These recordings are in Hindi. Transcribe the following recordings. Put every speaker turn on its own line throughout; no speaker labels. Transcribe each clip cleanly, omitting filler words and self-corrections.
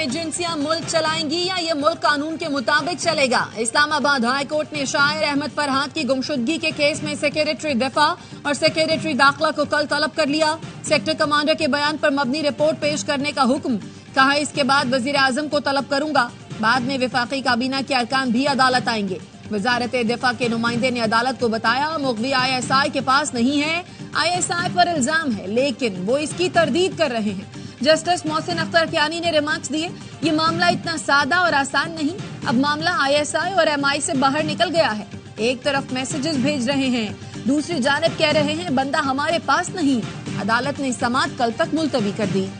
एजेंसियां मुल्क चलाएंगी या ये मुल्क कानून के मुताबिक चलेगा। इस्लामाबाद हाई कोर्ट ने शायर अहमद फरहाद की गुमशुदगी के केस में सेक्रेटरी दिफा और सेक्रेटरी दाखिला को कल तलब कर लिया। सेक्टर कमांडर के बयान पर मबनी रिपोर्ट पेश करने का हुक्म। कहा इसके बाद वजीर आजम को तलब करूंगा। बाद में विफाकी काबीना के अरकान भी अदालत आएंगे। वजारत दिफा के नुमाइंदे ने अदालत को बताया मुखबी ISI के पास नहीं है। ISI पर इल्जाम है लेकिन वो इसकी तरदीद कर रहे हैं। जस्टिस मोहसिन अख्तर कियानी ने रिमार्क्स दिए, ये मामला इतना सादा और आसान नहीं। अब मामला ISI और MI से बाहर निकल गया है। एक तरफ मैसेजेस भेज रहे हैं, दूसरी जानिब कह रहे हैं बंदा हमारे पास नहीं। अदालत ने समाअत कल तक मुलतवी कर दी।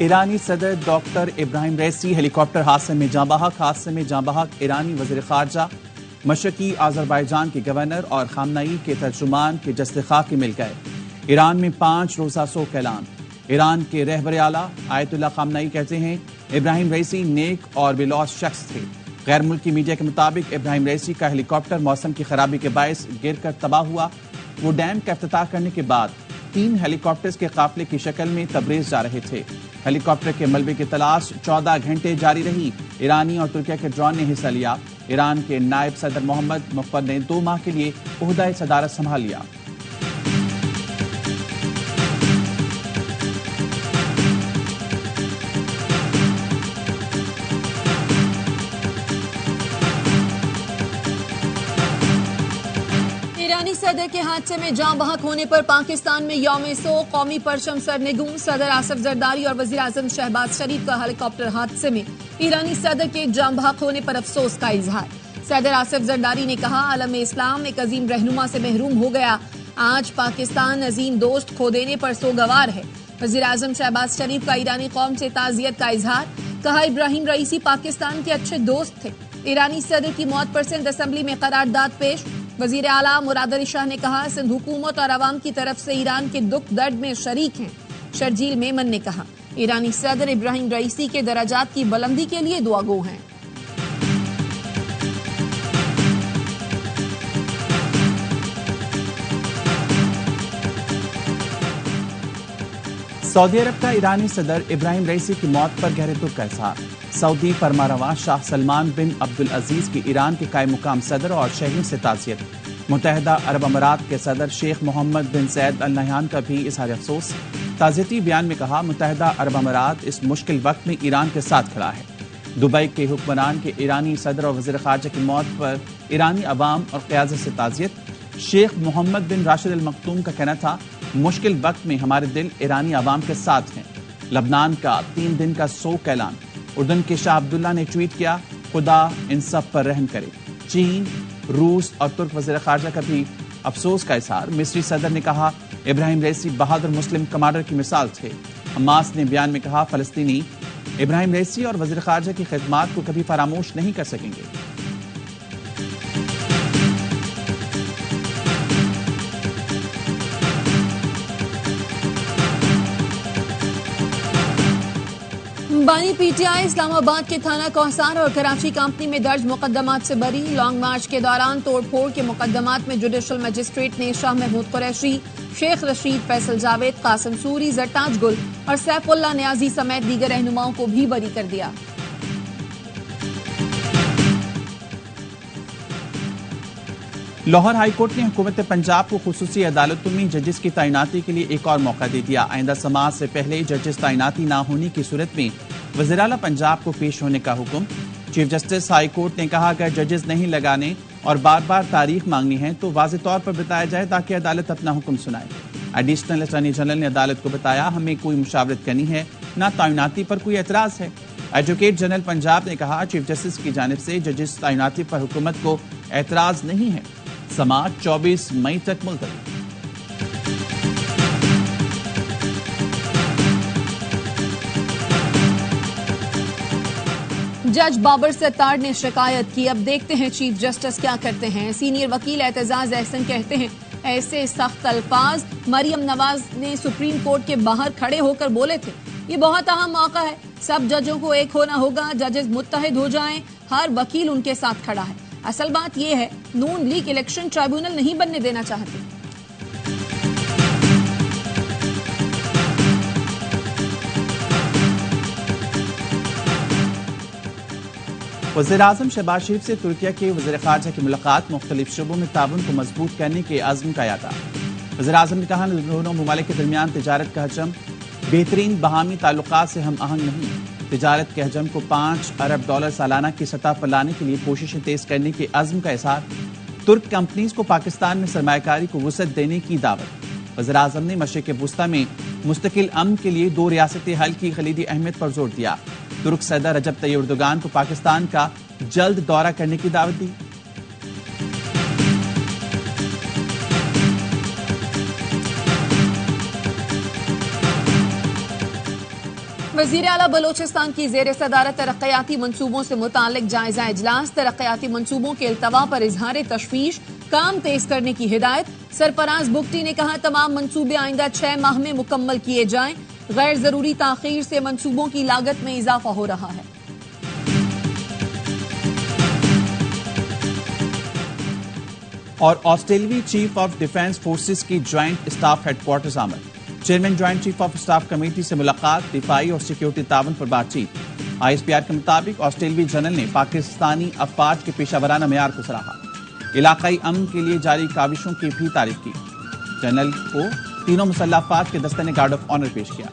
ईरानी सदर डॉक्टर इब्राहिम रईसी हेलीकॉप्टर हादसे में जाँ बहक। हादसे में जाँ बहक ईरानी वज़ीर ख़ारजा, मशरक़ी आज़रबाईजान के गवर्नर और खामनई के तर्जुमान के जस्ते खाकी मिल गए। ईरान में 5 रोज़ा शोक ऐलान। ईरान के रहबर आला आयतुल्लाह खामनई कहते हैं इब्राहिम रईसी नेक और बेलौस शख्स थे। गैर मुल्की मीडिया के मुताबिक इब्राहिम रईसी का हेलीकॉप्टर मौसम की खराबी के बायस गिर कर तबाह हुआ। वो डैम का इफ्तिताह करने के बाद 3 हेलीकॉप्टर्स के काफिले की शक्ल में तबरेज जा रहे थे। हेलीकॉप्टर के मलबे की तलाश 14 घंटे जारी रही। ईरानी और तुर्किया के ड्रोन ने हिस्सा लिया। ईरान के नायब सदर मोहम्मद मुख्बर ने 2 माह के लिए ओहदा सदारत संभाल लिया।
ईरानी सदर के हादसे में जाँ बहक होने पर पाकिस्तान में यौम सो कौमी परचम सरनेगूं। सदर आसिफ जरदारी और वजीर आजम शहबाज शरीफ का हेलीकॉप्टर हादसे में ईरानी सदर के जाँ बहक होने पर अफसोस का इजहार। सदर आसिफ जरदारी ने कहा आलम इस्लाम एक अजीम रहनुमा से महरूम हो गया। आज पाकिस्तान अजीम दोस्त खो देने पर सोगवार है। वजीर आजम शहबाज शरीफ का ईरानी कौम से ताजियत का इजहार। कहा इब्राहिम रईसी पाकिस्तान के अच्छे दोस्त थे। ईरानी सदर की मौत पर सिंध असम्बली में करारदाद पेश। वजीर आला मुराद अली शाह ने कहा सिंध हुकूमत और अवाम की तरफ से ईरान के दुख दर्द में शरीक हैं। शर्जील मेमन ने कहा ईरानी सदर इब्राहिम रईसी के दराजात की बुलंदी के लिए दुआगो हैं।
सऊदी अरब का ईरानी सदर इब्राहिम रईसी की मौत पर गहरे दुख का इजहार। सऊदी फरमारवा शाह सलमान बिन अब्दुल अजीज की ईरान के कायम मुकाम सदर और शहरियों से ताज़ियत। मुत्तहिदा अरब अमारात के सदर शेख मोहम्मद बिन सैद अल नहयान का भी इजहार अफसोस। ताज़ियती बयान में कहा मुत्तहिदा अरब अमारात इस मुश्किल वक्त में ईरान के साथ खड़ा है। दुबई के हुक्मरान के ईरानी सदर और वज़ीर ख़ारजा की मौत पर ईरानी अवाम और क़यादत से ताज़ियत। शेख मोहम्मद बिन राशिद अल मखतूम का कहना था मुश्किल वक्त में हमारे दिल ईरानी अवाम के साथ हैं। लबनान का 3 दिन का शोक ऐलान। उर्दन के शाह अब्दुल्ला ने ट्वीट किया खुदा इन सब पर रहम करे। चीन, रूस और तुर्क वज़ीर ख़ारजा का भी अफसोस का इजहार। मिस्री सदर ने कहा इब्राहिम रईसी बहादुर मुस्लिम कमांडर की मिसाल थे। हमास ने बयान में कहा फ़लस्तीनी इब्राहिम रईसी और वज़ीर ख़ारजा की खिदमात को कभी फरामोश नहीं कर सकेंगे।
बानी PTI इस्लामाबाद के थाना कौसार और कराची कंपनी में दर्ज मुकदमात से बरी। लॉन्ग मार्च के दौरान तोड़फोड़ के मुकदमात में जुडिशल मजिस्ट्रेट ने शाह महमूद कुरैशी, शेख रशीद, फैसल जावेद, कासिम सूरी, जरताज गुल और सैफुल्लाह न्याजी समेत दीगर रहनुमाओं को भी बरी कर दिया।
लाहौर हाईकोर्ट ने हुकूमत पंजाब को खुसूसी अदालतों में जजेस की तैनाती के लिए एक और मौका दे दिया। आइंदा समाअत से पहले जजेस तैनाती न होने की सूरत में वज़ीर आला पंजाब को पेश होने का हुक्म। चीफ जस्टिस हाई कोर्ट ने कहा अगर जजेस नहीं लगाने और बार बार तारीख मांगनी है तो वाज़ेह तौर पर बताया जाए ताकि अदालत अपना हुक्म सुनाए। एडिशनल अटॉर्नी जनरल ने अदालत को बताया हमें कोई मुशावरत करनी है, न तैनाती पर कोई एतराज है। एडवोकेट जनरल पंजाब ने कहा चीफ जस्टिस की जानिब से जजेस तैनाती पर हुकूमत को एतराज नहीं है। समाअत 24 मई तक मुलतवी।
जज बाबर सत्तार ने शिकायत की। अब देखते हैं चीफ जस्टिस क्या करते हैं। सीनियर वकील एतजाज एहसन कहते हैं ऐसे सख्त अल्फाज मरियम नवाज ने सुप्रीम कोर्ट के बाहर खड़े होकर बोले थे। ये बहुत अहम मौका है, सब जजों को एक होना होगा, जजेस मुत्तहिद हो जाएं, हर वकील उनके साथ खड़ा है। असल बात यह है, नून लीग इलेक्शन ट्राइब्यूनल नहीं बनने देना चाहती।
वज़ीर-ए-आज़म शहबाज शरीफ से तुर्किया के वज़ीर ख़ारजा की मुलाकात, मुख्तलिफ शोबों में ताउन को मजबूत करने के अज़्म का यादा। वज़ीर-ए-आज़म ने कहा, दोनों ममालिक के दरमियान तिजारत का हजम बेहतरीन बहामी ताल्लुकात से हम आहंग नहीं। तिजारत के हजम को $5 अरब सालाना की सतह पर लाने के लिए कोशिशें तेज करने के अज़्म का इज़हार। तुर्क कंपनीज को पाकिस्तान में सरमायाकारी को वुसअत देने की दावत। वज़ीर-ए-आज़म ने मशरिक़ वुस्ता में मुस्तकिल अमन के लिए 2 रियासती हल की खलीदी अहमियत पर जोर दिया। तुर्क सदर रजब तय्यिब एर्दोगान को पाकिस्तान का जल्द दौरा करने की दावत दी।
वज़ीर आला बलोचिस्तान की ज़ेर सदारत तरक्याती मंसूबों से मुतालिक जायजा इजलास, तरक्याती मंसूबों के इल्तवा पर इजहार तशवीश, काम तेज करने की हिदायत। सरफराज बुगटी ने कहा, तमाम मंसूबे आइंदा 6 माह में मुकम्मल किए जाएं, गैर जरूरी ताखीर से मंसूबों की लागत में इजाफा हो रहा है।
और ऑस्ट्रेलियावी चीफ ऑफ डिफेंस फोर्सेस की ज्वाइंट स्टाफ हेडक्वार्टर्स आमद। Chairman joint chief of staff committee से मुलाकात, दिफाई और सिक्योरिटी ताउन पर बातचीत। ISPR के मुताबिक ऑस्ट्रेलियावी जनरल ने पाकिस्तानी अफवाज के पेशावराना मेयार को सराहा, इलाकाई अमन के लिए जारी काविशों की भी तारीफ की। जनरल को तीनों मुसल्लह अफवाज के दस्ते ने गार्ड ऑफ ऑनर पेश किया।